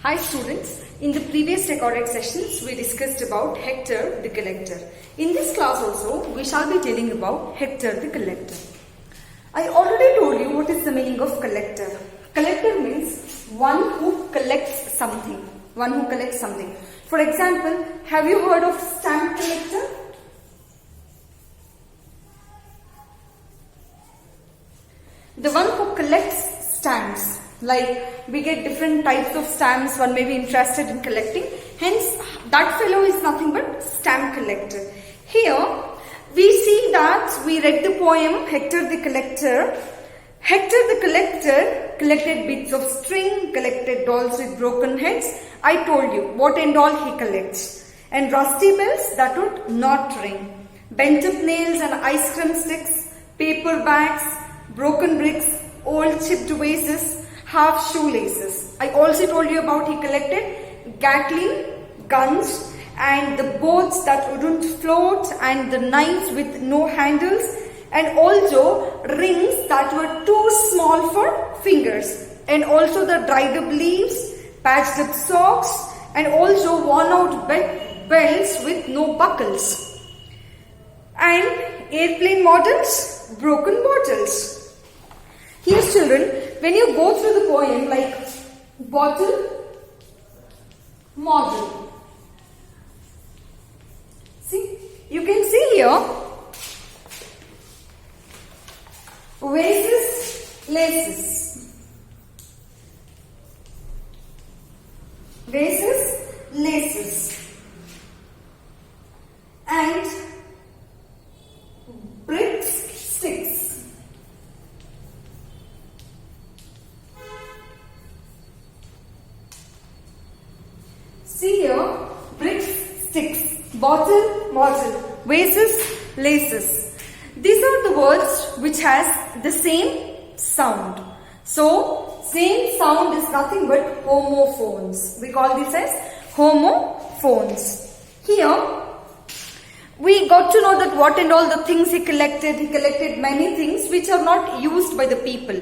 Hi students, in the previous recorded sessions we discussed about Hector the collector. In this class also we shall be telling about Hector the collector. I already told you what is the meaning of collector. Collector means one who collects something. One who collects something. For example, have you heard of stamp collector? The one who collects stamps. Like we get different types of stamps, one may be interested in collecting. Hence, that fellow is nothing but stamp collector. Here, we see that we read the poem Hector the Collector. Hector the Collector collected bits of string, collected dolls with broken heads. I told you what and all he collects. And rusty bells that would not ring. Bent up nails and ice cream sticks, paper bags, broken bricks, old chipped vases, half shoelaces. I also told you about he collected Gatling guns and the boats that wouldn't float and the knives with no handles and also rings that were too small for fingers and also the dried up leaves, patched up socks and also worn out belts with no buckles and airplane models, broken bottles. Here children, when you go through the poem like bottle, model. See, you can see here vases, laces. Vases, laces. And bricks, sticks. See here, bricks, sticks, bottle, model, vases, laces. These are the words which has the same sound. So, same sound is nothing but homophones. We call this as homophones. Here, we got to know that what and all the things he collected. He collected many things which are not used by the people.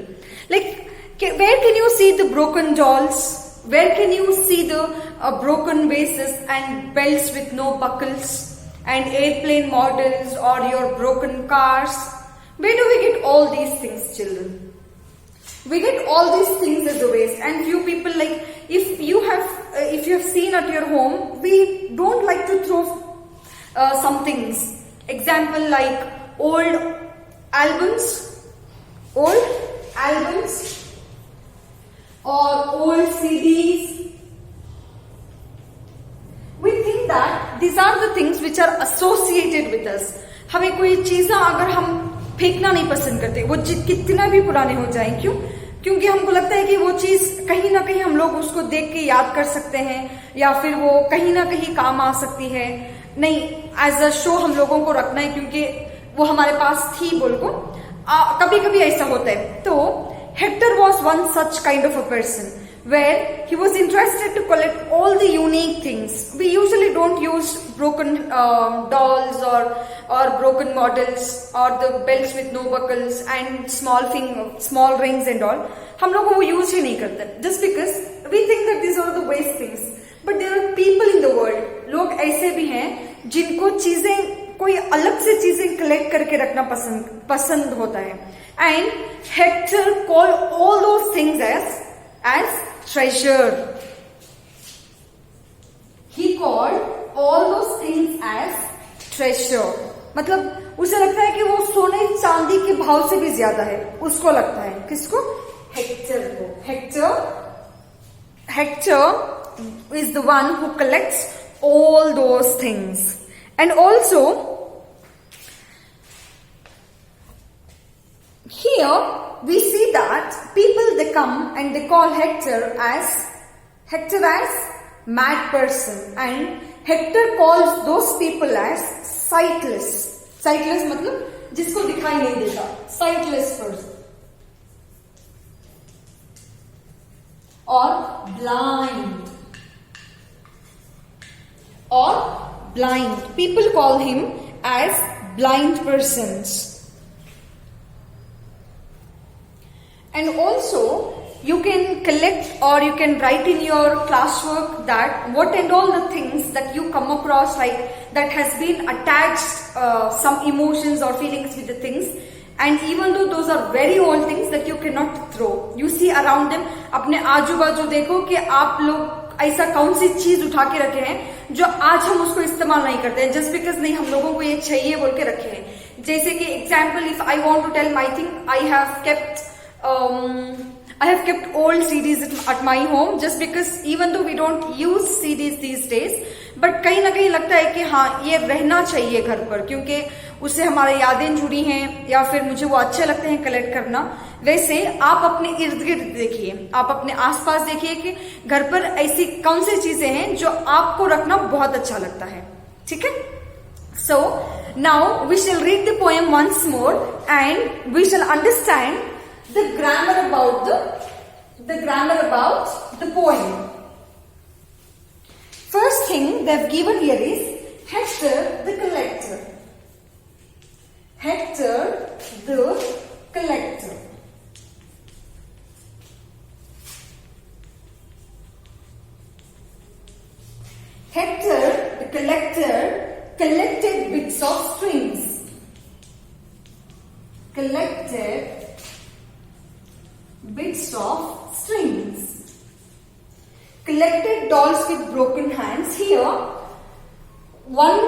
Like, where can you see the broken dolls? Where can you see the broken vases and belts with no buckles and airplane models or your broken cars? Where do we get all these things, children? We get all these things as a waste. And few people, like if you have seen at your home, we don't like to throw some things. Example like old albums or old CDs. We think that these are the things which are associated with us. हमें कोई चीज़ अगर हम फेंकना नहीं पसंद करते, वो कितना भी पुराने हो जाएं, क्यों? क्योंकि हमको लगता है कि वो चीज़ कहीं ना कहीं हम लोग उसको देख के याद कर सकते हैं या फिर वो कहीं ना कहीं काम आ सकती है. नहीं, एज अ शो हम लोगों को रखना है क्योंकि वो हमारे पास थी बोल को. कभी कभी ऐसा होता है. तो Hector was one such kind of a person where he was interested to collect all the unique things. We usually don't use broken dolls or broken models or the belts with no buckles and small rings and all. हम लोग वो use ही नहीं करते just because we think that these are the waste things. But there are people in the world, लोग ऐसे भी हैं जिनको चीजें कोई अलग से चीजें कलेक्ट करके रखना पसंद होता है. And Hector called all those things as treasure. He called all those things as treasure. मतलब उसे लगता है कि वो सोने चांदी के भाव से भी ज्यादा है. उसको लगता है किसको? Hector को. Hector is the one who collects all those things. And also here we see that people they come and they call Hector as mad person, and Hector calls those people as sightless. Sightless मतलब जिसको दिखाई नहीं देता. Sightless person. Or blind. People call him as blind persons. And also you can collect or you can write in your classwork that what and all the things that you come across like that has been attached some emotions or feelings with the things, and even though those are very old things that you cannot throw, you see around them. अपने आजू बाजू देखो कि आप लोग ऐसा कौन सी चीज उठा के रखे हैं जो आज हम उसको इस्तेमाल नहीं करते हैं, जस्ट बिकॉज नहीं हम लोगों को ये चाहिए बोल के रखे हैं. जैसे कि example, if I want to tell my thing, I have kept old CDs at my home just because even though we don't use CDs these days, but कहीं ना कहीं लगता है कि हाँ ये रहना चाहिए घर पर, क्योंकि उससे हमारी यादें जुड़ी हैं या फिर मुझे वो अच्छे लगते हैं कलेक्ट करना. वैसे आप अपने इर्द गिर्द देखिए, आप अपने आसपास देखिए कि घर पर ऐसी कौन सी चीजें हैं जो आपको रखना बहुत अच्छा लगता है. ठीक है. So now we shall read the poem once more and we shall understand the grammar about the poem. First thing they've given here is Hector the collector. Hector the collector. Hector the collector collected bits of strings. Collected bits of strings. Collected dolls with broken hands. Here, one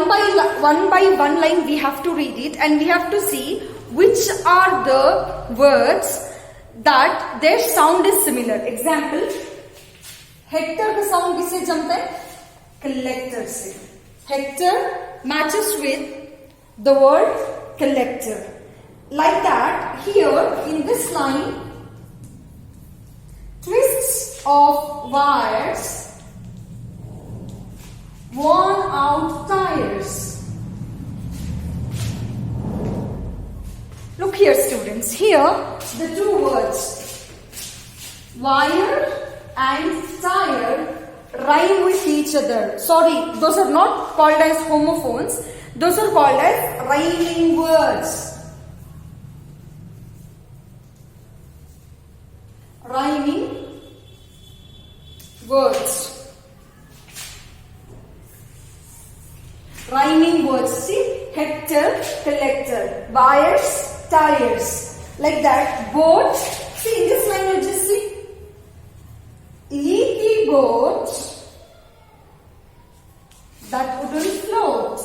by one line we have to read it and we have to see which are the words that their sound is similar. Example, Hector का sound किससे जमता है? Collector से. Hector matches with the word collector. Like that, here in this line, twists of wires, worn out tires. Look here, students. Here, the two words, wire and tire, rhyme with each other. Sorry, those are not called as homophones. Those are called as rhyming words. Rhyming words. Rhyming words. See, Hector, collector, wires, tires. Like that. Boat. See, in this line you just see leaky boat that wouldn't float.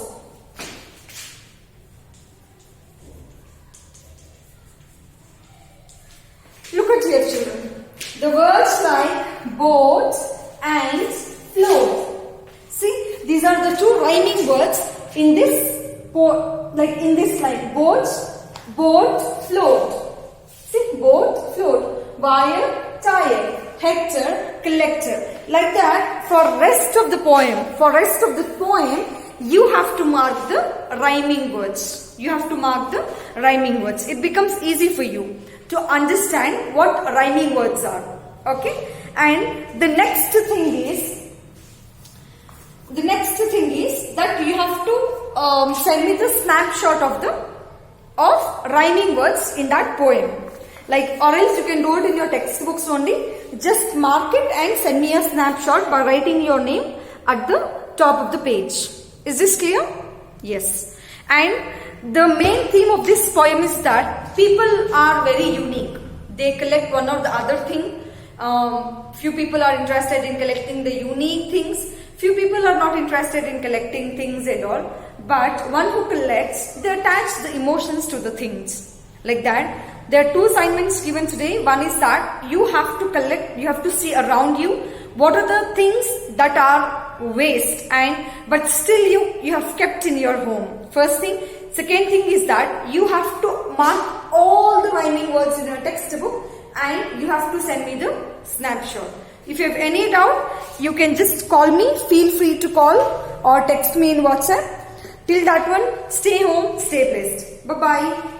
Look at here, children. The words like boat and float. See, these are the two rhyming words in this in this line. Boat, float. See, boat, float. Wire, tire. Hector, collector. Like that, for rest of the poem, you have to mark the rhyming words. It becomes easy for you to understand what rhyming words are. Okay? And the next thing is that you have to send me the snapshot of rhyming words in that poem. Like, or else you can do it in your textbooks only. Just mark it and send me a snapshot by writing your name at the top of the page. Is this clear? Yes. And the main theme of this poem is that people are very unique. They collect one or the other thing. Few people are interested in collecting the unique things. Few people are not interested in collecting things at all. But one who collects, they attach the emotions to the things. Like that. There are two assignments given today. One is that you have to collect, you have to see around you what are the things that are waste but still you have kept in your home. First thing. Second thing is that you have to mark all the rhyming words in your textbook and you have to send me the snapshot. If you have any doubt, you can just call me. Feel free to call or text me in WhatsApp. Till that one, stay home, stay blessed. Bye-bye.